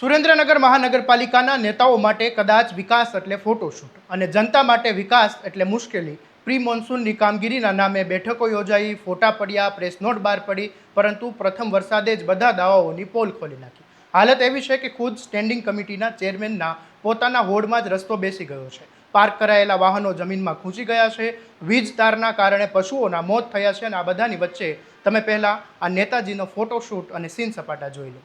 સુરેન્દ્રનગર મહાનગરપાલિકાના નેતાઓ માટે કદાચ વિકાસ એટલે ફોટોશૂટ અને જનતા માટે વિકાસ એટલે મુશ્કેલી. પ્રી મોન્સૂનની કામગીરીના નામે બેઠકો યોજાઈ, ફોટા પડ્યા, પ્રેસ નોટ બહાર પડી, પરંતુ પ્રથમ વરસાદે જ બધા દાવાઓની પોલ ખોલી નાખી. હાલત એવી છે કે ખુદ સ્ટેન્ડિંગ કમિટીના ચેરમેનના પોતાના હોડમાં જ રસ્તો બેસી ગયો છે. પાર્ક કરાયેલા વાહનો જમીનમાં ખૂંચી ગયા છે, વીજ તારના કારણે પશુઓના મોત થયા છે અને આ બધાની વચ્ચે તમે પહેલાં આ નેતાજીનો ફોટોશૂટ અને સીન સપાટા જોઈ લો.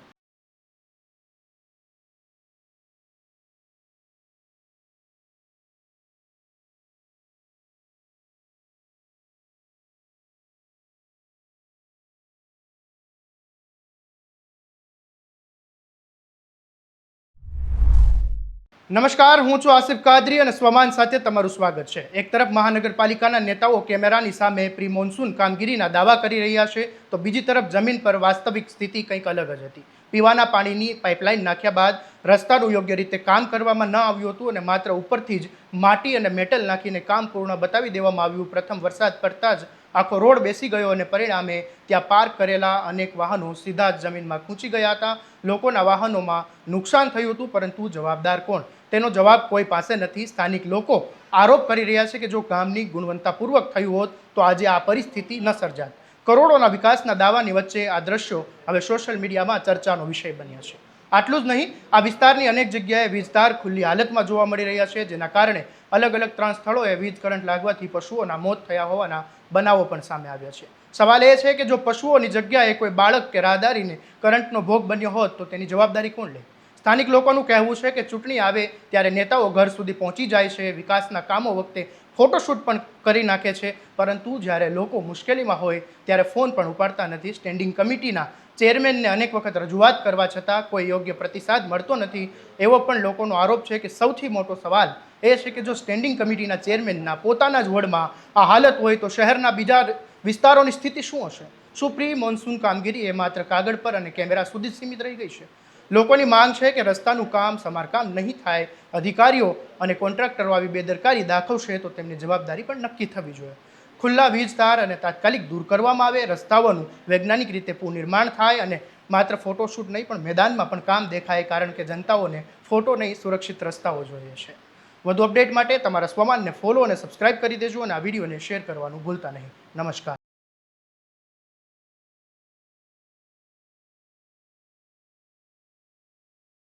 નમસ્કાર, હું છું આસિફ કાદરી અને સ્વમાન સાથે તમારું સ્વાગત છે. એક તરફ મહાનગરપાલિકાના નેતાઓ કેમેરાની સામે પ્રી મોન્સૂન કામગીરીના દાવા કરી રહ્યા છે, તો બીજી તરફ જમીન પર વાસ્તવિક સ્થિતિ કંઈક અલગ જ હતી. પીવાના પાણીની પાઇપલાઇન નાખ્યા બાદ રસ્તાનું યોગ્ય રીતે કામ કરવામાં ન આવ્યું હતું અને માત્ર ઉપરથી જ માટી અને મેટલ નાખીને કામ પૂર્ણ બતાવી દેવામાં આવ્યું. પ્રથમ વરસાદ પડતા જ આખો રોડ બેસી ગયો અને પરિણામે ત્યાં પાર્ક કરેલા અનેક વાહનો સીધા જ જમીનમાં ખૂંચી ગયા હતા. લોકોના વાહનોમાં નુકસાન થયું હતું, પરંતુ જવાબદાર કોણ? તેનો જવાબ કોઈ પાસે નથી. સ્થાનિક લોકો આરોપ કરી રહ્યા છે કે જો કામની ગુણવત્તાપૂર્વક થયું હોત તો આજે આ પરિસ્થિતિ ન સર્જાત. કરોડોના વિકાસના દાવાની વચ્ચે આ દ્રશ્યો હવે સોશિયલ મીડિયામાં ચર્ચાનો વિષય બન્યા છે. આટલું જ નહીં, આ વિસ્તારની અનેક જગ્યાએ વીજતાર ખુલ્લી હાલતમાં જોવા મળી રહ્યા છે, જેના કારણે અલગ અલગ 3 સ્થળોએ વીજ કરંટ લાગવાથી પશુઓના મોત થયા હોવાના બનાવો પણ સામે આવ્યા છે. સવાલ એ છે કે જો પશુઓની જગ્યાએ કોઈ બાળક કે રાહદારીને કરંટનો ભોગ બન્યો હોત તો તેની જવાબદારી કોણ લે? સ્થાનિક લોકોનું કહેવું છે કે ચૂંટણી આવે ત્યારે નેતાઓ ઘર સુધી પહોંચી જાય છે, વિકાસના કામો વખતે ફોટોશૂટ પણ કરી નાખે છે, પરંતુ જ્યારે લોકો મુશ્કેલીમાં હોય ત્યારે ફોન પણ ઉપાડતા નથી. સ્ટેન્ડિંગ કમિટીના ચેરમેનને અનેક વખત રજૂઆત કરવા છતાં કોઈ યોગ્ય પ્રતિસાદ મળતો નથી. એવો પણ લોકોનો આરોપ છે કે સૌથી મોટો સવાલ એ છે કે જો સ્ટેન્ડિંગ કમિટીના ચેરમેનના પોતાના જ વોર્ડમાં આ હાલત હોય તો શહેરના બીજા વિસ્તારોની સ્થિતિ શું હશે? શું પ્રી મોન્સૂન કામગીરી એ માત્ર કાગળ પર અને કેમેરા સુધી સીમિત રહી ગઈ છે? લોકોની માંગ છે કે રસ્તાનું કામ, સમારકામ નહીં થાય, અધિકારીઓ અને કોન્ટ્રાક્ટરો આવી બેદરકારી દાખવશે તો તેમની જવાબદારી પણ નક્કી થવી જોઈએ. ખુલ્લા વીજ તાર અને તાત્કાલિક દૂર કરવામાં આવે, રસ્તાઓનું વૈજ્ઞાનિક રીતે પુનર્નિર્માણ થાય અને માત્ર ફોટોશૂટ નહીં પણ મેદાનમાં પણ કામ દેખાય, કારણ કે જનતાઓને ફોટો નહીં, સુરક્ષિત રસ્તાઓ જોઈએ છે. વધુ અપડેટ માટે તમારા સ્વમાનને ફોલો અને સબસ્ક્રાઇબ કરી દેજો અને આ વિડીયોને શેર કરવાનું ભૂલતા નહીં. નમસ્કાર.